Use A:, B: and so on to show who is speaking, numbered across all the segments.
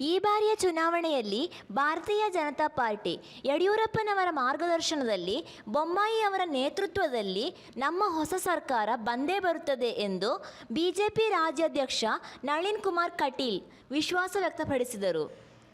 A: ಈ ಬಾರಿಯ ಚುನಾವಣೆಯಲ್ಲಿ ಭಾರತೀಯ ಜನತಾ ಪಾರ್ಟಿ ಯಡಿಯೂರಪ್ಪನವರ ಮಾರ್ಗದರ್ಶನದಲ್ಲಿ ಬೊಮ್ಮಾಯಿ ಅವರ ನೇತೃತ್ವದಲ್ಲಿ ನಮ್ಮ ಹೊಸ ಸರ್ಕಾರ ಬಂದೇ ಬರುತ್ತದೆ ಎಂದು ಬಿಜೆಪಿ ರಾಜ್ಯಾಧ್ಯಕ್ಷ ನಳಿನ್ ಕುಮಾರ್ ಕಟೀಲ್ ವಿಶ್ವಾಸ ವ್ಯಕ್ತಪಡಿಸಿದರು.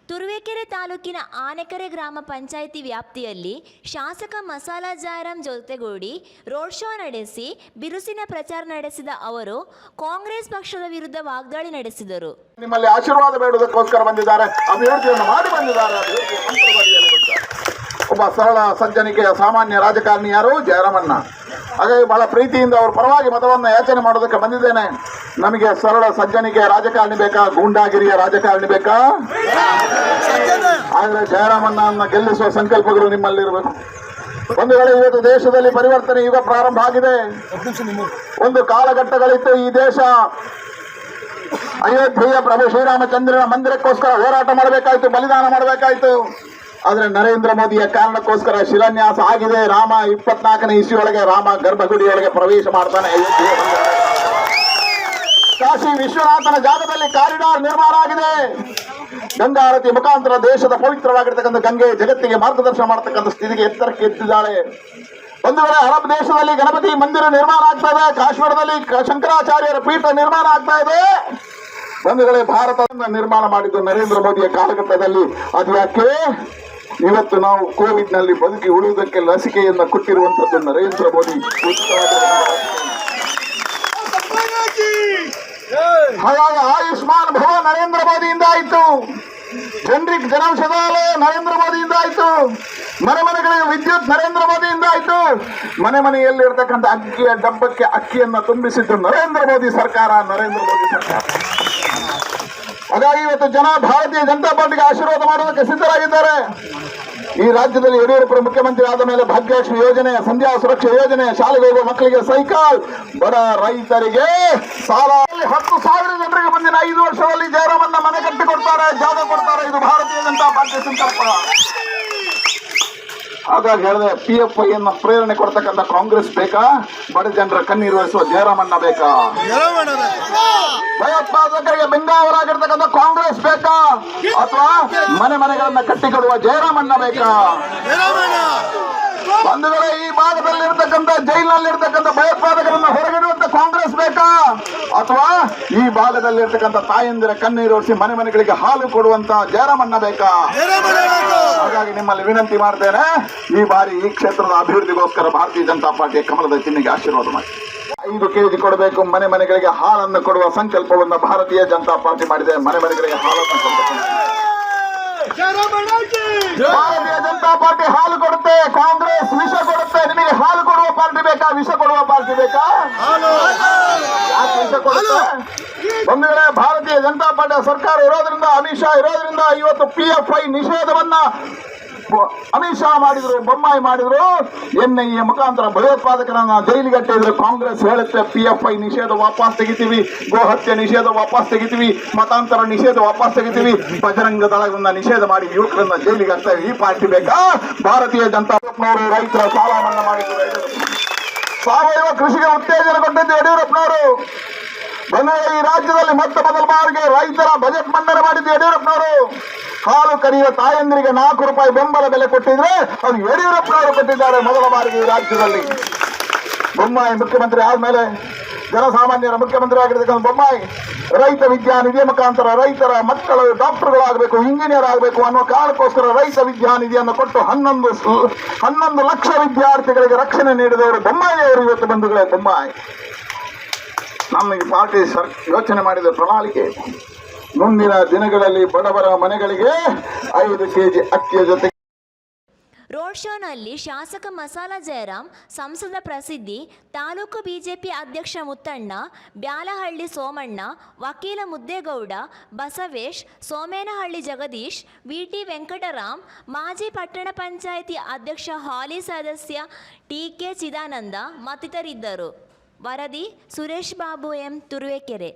A: ತುರುವೇಕೆರೆ ತಾಲೂಕಿನ ಆನೆಕೆರೆ ಗ್ರಾಮ ಪಂಚಾಯಿತಿ ವ್ಯಾಪ್ತಿಯಲ್ಲಿ ಶಾಸಕ ಮಸಾಲ ಜಯರಾಮ್ ಜೊತೆಗೂಡಿ ರೋಡ್ ಶೋ ನಡೆಸಿ ಬಿರುಸಿನ ಪ್ರಚಾರ ನಡೆಸಿದ ಅವರು ಕಾಂಗ್ರೆಸ್ ಪಕ್ಷದ ವಿರುದ್ಧ ವಾಗ್ದಾಳಿ ನಡೆಸಿದರು.
B: ನಿಮ್ಮಲ್ಲಿ ಆಶೀರ್ವಾದ ಬೇಡುವುದಕ್ಕೋಸ್ಕರ ಬಂದಿದ್ದಾರೆ, ಅಭಿವೃದ್ಧಿಯನ್ನು ಮಾಡಿ ಬಂದಿದ್ದಾರೆ. ಒಬ್ಬ ಸರಳ ಸಜ್ಜನಿಕೆಯ ಸಾಮಾನ್ಯ ರಾಜಕಾರಣಿ ಯಾರು? ಜಯರಾಮಣ್ಣ. ಹಾಗಾಗಿ ಬಹಳ ಪ್ರೀತಿಯಿಂದ ಅವ್ರ ಪರವಾಗಿ ಮತವನ್ನು ಯಾಚನೆ ಮಾಡೋದಕ್ಕೆ ಬಂದಿದ್ದೇನೆ. ನಮಗೆ ಸರಳ ಸಜ್ಜನಿಕೆಯ ರಾಜಕಾರಣಿ ಬೇಕಾ, ಗೂಂಡಾಗಿರಿಯ ರಾಜಕಾರಣಿ ಬೇಕಾ? ಆದರೆ ಜಯರಾಮಣ್ಣನ ಗೆಲ್ಲಿಸುವ ಸಂಕಲ್ಪಗಳು ನಿಮ್ಮಲ್ಲಿರಬೇಕು. ಒಂದು ವೇಳೆ ಇವತ್ತು ದೇಶದಲ್ಲಿ ಪರಿವರ್ತನೆ ಯುಗ ಪ್ರಾರಂಭ ಆಗಿದೆ. ಒಂದು ಕಾಲಘಟ್ಟಗಳಿತ್ತು ಈ ದೇಶ ಅಯೋಧ್ಯೆಯ ಪ್ರಭು ಶ್ರೀರಾಮಚಂದ್ರನ ಮಂದಿರಕ್ಕೋಸ್ಕರ ಹೋರಾಟ ಮಾಡಬೇಕಾಯ್ತು, ಬಲಿದಾನ ಮಾಡಬೇಕಾಯ್ತು. ಆದ್ರೆ ನರೇಂದ್ರ ಮೋದಿಯ ಕಾರಣಕ್ಕೋಸ್ಕರ ಶಿಲಾನ್ಯಾಸ ಆಗಿದೆ. ರಾಮ 24ನೇ ಇಸ್ವಿಯೊಳಗೆ ರಾಮ ಗರ್ಭಗುಡಿಯೊಳಗೆ ಪ್ರವೇಶ ಮಾಡ್ತಾನೆ. ಕಾಶಿ ವಿಶ್ವನಾಥನ ಜಾಗದಲ್ಲಿ ಕಾರಿಡಾರ್ ನಿರ್ಮಾಣ ಆಗಿದೆ. ಗಂಗಾರತಿ ಮುಖಾಂತರ ದೇಶದ ಪವಿತ್ರವಾಗಿರ್ತಕ್ಕಂಥ ಗಂಗೆ ಜಗತ್ತಿಗೆ ಮಾರ್ಗದರ್ಶನ ಮಾಡತಕ್ಕಂಥ ಸ್ಥಿತಿಗೆ ಎತ್ತರಕ್ಕೆ ಎತ್ತಿದ್ದಾಳೆ. ಒಂದು ವೇಳೆ ಅರಬ್ ದೇಶದಲ್ಲಿ ಗಣಪತಿ ಮಂದಿರ ನಿರ್ಮಾಣ ಆಗ್ತಾ ಇದೆ, ಕಾಶ್ಮೀರದಲ್ಲಿ ಶಂಕರಾಚಾರ್ಯರ ಪೀಠ ನಿರ್ಮಾಣ ಆಗ್ತಾ ಇದೆ. ಒಂದು ವೇಳೆ ಭಾರತವನ್ನು ನಿರ್ಮಾಣ ಮಾಡಿದ್ದು ನರೇಂದ್ರ ಮೋದಿಯ ಕಾಲಘಟ್ಟದಲ್ಲಿ. ಅದು ಯಾಕೆ? ಇವತ್ತು ನಾವು ಕೋವಿಡ್ ನಲ್ಲಿ ಬದುಕಿ ಉಳಿಯುವುದಕ್ಕೆ ಲಸಿಕೆಯನ್ನು ಕೊಟ್ಟಿರುವಂತದ್ದು ನರೇಂದ್ರ ಮೋದಿ. ಹಾಗಾಗಿ ಆಯುಷ್ಮಾನ್ ಭವ ನರೇಂದ್ರ ಮೋದಿಯಿಂದ ಆಯ್ತು, ಜನರಿಕ್ ಜನೌಷಧಾಲಯ ನರೇಂದ್ರ ಮೋದಿಯಿಂದ ಆಯ್ತು, ಮನೆ ಮನೆಗಳಿಗೆ ವಿದ್ಯುತ್ ನರೇಂದ್ರ ಮೋದಿಯಿಂದ ಆಯ್ತು, ಮನೆ ಮನೆಯಲ್ಲಿರ್ತಕ್ಕಂಥ ಅಕ್ಕಿಯ ಡಬ್ಬಕ್ಕೆ ಅಕ್ಕಿಯನ್ನು ತುಂಬಿಸಿದ್ದು ನರೇಂದ್ರ ಮೋದಿ ಸರ್ಕಾರ, ನರೇಂದ್ರ ಮೋದಿ ಸರ್ಕಾರ. ಹಾಗಾಗಿ ಇವತ್ತು ಜನ ಭಾರತೀಯ ಜನತಾ ಪಾರ್ಟಿಗೆ ಆಶೀರ್ವಾದ ಮಾಡೋದಕ್ಕೆ ಸಿದ್ಧರಾಗಿದ್ದಾರೆ. ಈ ರಾಜ್ಯದಲ್ಲಿ ಯಡಿಯೂರಪ್ಪ ಮುಖ್ಯಮಂತ್ರಿ ಆದ ಮೇಲೆ ಭಾಗ್ಯಲಕ್ಷ್ಮಿ ಯೋಜನೆ, ಸಂಧ್ಯಾ ಸುರಕ್ಷಾ ಯೋಜನೆ, ಶಾಲೆಗೆ ಹೋಗುವ ಮಕ್ಕಳಿಗೆ ಸೈಕಲ್, ಬಡ ರೈತರಿಗೆ ಸಾಲ, 10,000 ಜನರಿಗೆ ಮುಂದಿನ 5 ವರ್ಷದಲ್ಲಿ ಜಯರಾಮಣ್ಣ ಮನೆ ಕಟ್ಟಿ ಕೊಡ್ತಾರೆ, ಜಾಗ ಕೊಡ್ತಾರೆ. ಇದು ಭಾರತೀಯ ಜನತಾ ಪಾರ್ಟಿ ಸಂಕಲ್ಪ. ಹಾಗಾಗಿ ಹೇಳಿದೆ, PFI ಅನ್ನು ಪ್ರೇರಣೆ ಕೊಡ್ತಕ್ಕಂಥ ಕಾಂಗ್ರೆಸ್ ಬೇಕಾ, ಬಡ ಜನರ ಕಣ್ಣೀರುಳಿಸುವ ಜಯರಾಮಣ್ಣ ಬೇಕಾ? ಭಯೋತ್ಪಾದಕರಿಗೆ ಬೆಂಗಾವಲಾಗಿರ್ತಕ್ಕಂಥ ಕಾಂಗ್ರೆಸ್ ಬೇಕಾ, ಅಥವಾ ಮನೆ ಮನೆಗಳನ್ನ ಕಟ್ಟಿಕೊಡುವ ಜಯರಾಮಣ್ಣ ಬೇಕಾ? ಒಂದು ವೇಳೆ ಈ ಭಾಗದಲ್ಲಿರ್ತಕ್ಕಂಥ ಜೈಲಿನಲ್ಲಿರ್ತಕ್ಕಂಥ ಭಯೋತ್ಪಾದಕರನ್ನ ಹೊರಗಿಡುವಂತ ಕಾಂಗ್ರೆಸ್ ಬೇಕಾ, ಅಥವಾ ಈ ಭಾಗದಲ್ಲಿರ್ತಕ್ಕಂಥ ತಾಯಂದಿರ ಕಣ್ಣೀರೋಡಿಸಿ ಮನೆ ಮನೆಗಳಿಗೆ ಹಾಲು ಕೊಡುವಂತ ಜಯರಾಮಣ್ಣ ಬೇಕಾ? ಹಾಗಾಗಿ ನಿಮ್ಮಲ್ಲಿ ವಿನಂತಿ ಮಾಡ್ತೇನೆ, ಈ ಬಾರಿ ಈ ಕ್ಷೇತ್ರದ ಅಭಿವೃದ್ಧಿಗೋಸ್ಕರ ಭಾರತೀಯ ಜನತಾ ಪಾರ್ಟಿಯ ಕಮಲದ ಚಿಹ್ನೆಗೆ ಆಶೀರ್ವಾದ ಮಾಡಿ. 5 ಕೆಜಿ ಕೊಡಬೇಕು, ಮನೆ ಮನೆಗಳಿಗೆ ಹಾಲನ್ನು ಕೊಡುವ ಸಂಕಲ್ಪವನ್ನು ಭಾರತೀಯ ಜನತಾ ಪಾರ್ಟಿ ಮಾಡಿದೆ. ಮನೆ ಮನೆಗಳಿಗೆ ಹಾಲನ್ನು ಕೊಡಬೇಕು. ಭಾರತೀಯ ಜನತಾ ಪಾರ್ಟಿ ಹಾಲು ಕೊಡುತ್ತೆ, ಕಾಂಗ್ರೆಸ್ ವಿಷ ಕೊಡುತ್ತೆ. ನಿಮಗೆ ಹಾಲು ಕೊಡುವ ಪಾರ್ಟಿ ಬೇಕಾ, ವಿಷ ಕೊಡುವ ಪಾರ್ಟಿ ಬೇಕಾ? ಯಾಕೆ ವಿಷ ಕೊಡುತ್ತೆ? ಒಂದು ವೇಳೆ ಭಾರತೀಯ ಜನತಾ ಪಾರ್ಟಿಯ ಸರ್ಕಾರ ಇರೋದ್ರಿಂದ, ಅಮಿತ್ ಶಾ ಇರೋದ್ರಿಂದ ಇವತ್ತು PFI ನಿಷೇಧವನ್ನ ಅಮಿತ್ ಶಾ ಮಾಡಿದ್ರು, ಬೊಮ್ಮಾಯಿ ಮಾಡಿದ್ರು. NIA ಮುಖಾಂತರ ಭಯೋತ್ಪಾದಕರನ್ನ ಜೈಲಿಗಟ್ಟಿದ್ರು. ಕಾಂಗ್ರೆಸ್ ಹೇಳುತ್ತೆ PFI ನಿಷೇಧ ವಾಪಸ್ ತೆಗಿತೀವಿ, ಗೋಹತ್ಯೆ ನಿಷೇಧ ವಾಪಸ್ ತೆಗಿತೀವಿ, ಮತಾಂತರ ನಿಷೇಧ ವಾಪಸ್ ತೆಗಿತೀವಿ, ಬಜರಂಗ ದಳವನ್ನ ನಿಷೇಧ ಮಾಡಿ ಯುವಕರನ್ನ ಜೈಲಿಗೆ ಹಾಕ್ತೇವೆ. ಈ ಪಾರ್ಟಿ ಬೇಕಾ? ಭಾರತೀಯ ಜನತಾ ಪಾರ್ಟಿ ರೈತರ ಸಾಲ ಮನ್ನಾ ಮಾಡಿದ್ರು, ಸಾವಯವ ಕೃಷಿಗೆ ಉತ್ತೇಜನ ಕೊಟ್ಟಿದ್ದು ಯಡಿಯೂರಪ್ಪನವರು. ಈ ರಾಜ್ಯದಲ್ಲಿ ಮೊದಲ ಬಾರಿಗೆ ರೈತರ ಬಜೆಟ್ ಮಂಡನೆ ಮಾಡಿದ್ದು ಯಡಿಯೂರಪ್ಪನವರು. ಹಾಲು ಕರೆಯುವ ತಾಯಂದಿರಿಗೆ 4 ರೂಪಾಯಿ ಬೆಂಬಲ ಬೆಲೆ ಕೊಟ್ಟಿದ್ರೆ ಅದು ಯಡಿಯೂರಪ್ಪನವರು ಕೊಟ್ಟಿದ್ದಾರೆ ಮೊದಲ ಬಾರಿಗೆ ಈ ರಾಜ್ಯದಲ್ಲಿ. ಬೊಮ್ಮಾಯಿ ಮುಖ್ಯಮಂತ್ರಿ ಆದ್ಮೇಲೆ ಜನಸಾಮಾನ್ಯರ ಮುಖ್ಯಮಂತ್ರಿ ಆಗಿರ್ತಕ್ಕಂಥ ಬೊಮ್ಮಾಯಿ ರೈತ ವಿದ್ಯಾನಿಧಿಯ ಮುಖಾಂತರ ರೈತರ ಮಕ್ಕಳು ಡಾಕ್ಟರ್ಗಳಾಗಬೇಕು, ಇಂಜಿನಿಯರ್ ಆಗಬೇಕು ಅನ್ನೋ ಕಾರಣಕ್ಕೋಸ್ಕರ ರೈತ ವಿದ್ಯಾನಿಧಿಯನ್ನು ಕೊಟ್ಟು 11 ಲಕ್ಷ ವಿದ್ಯಾರ್ಥಿಗಳಿಗೆ ರಕ್ಷಣೆ ನೀಡಿದವರು ಬೊಮ್ಮಾಯಿ ಅವರು. ಇವತ್ತು ಬಂಧುಗಳೇ, ಬೊಮ್ಮಾಯಿ ನಮ್ಮ ಈ ಪಾರ್ಟಿ ಯೋಚನೆ ಮಾಡಿದ ಪ್ರಣಾಳಿಕೆ, ಮುಂದಿನ ದಿನಗಳಲ್ಲಿ ಬಡವರ ಮನೆಗಳಿಗೆ 5 ಕೆಜಿ ಅಕ್ಕಿಯ ಜೊತೆ.
A: ರೋಡ್ ಶೋನಲ್ಲಿ ಶಾಸಕ ಮಸಾಲ ಜಯರಾಮ್, ಸಂಸದ ಪ್ರಸಿದ್ಧಿ, ತಾಲೂಕು ಬಿಜೆಪಿ ಅಧ್ಯಕ್ಷ ಮುತ್ತಣ್ಣ, ಬ್ಯಾಲಹಳ್ಳಿ ಸೋಮಣ್ಣ, ವಕೀಲ ಮುದ್ದೇಗೌಡ, ಬಸವೇಶ್, ಸೋಮೇನಹಳ್ಳಿ ಜಗದೀಶ್, VT ವೆಂಕಟರಾಮ್, ಮಾಜಿ ಪಟ್ಟಣ ಪಂಚಾಯಿತಿ ಅಧ್ಯಕ್ಷ ಹಾಲಿ ಸದಸ್ಯ TK ಚಿದಾನಂದ ಮತ್ತಿತರಿದ್ದರು. ವರದಿ ಸುರೇಶ್ ಬಾಬು ಎಂ, ತುರುವೇಕೆರೆ.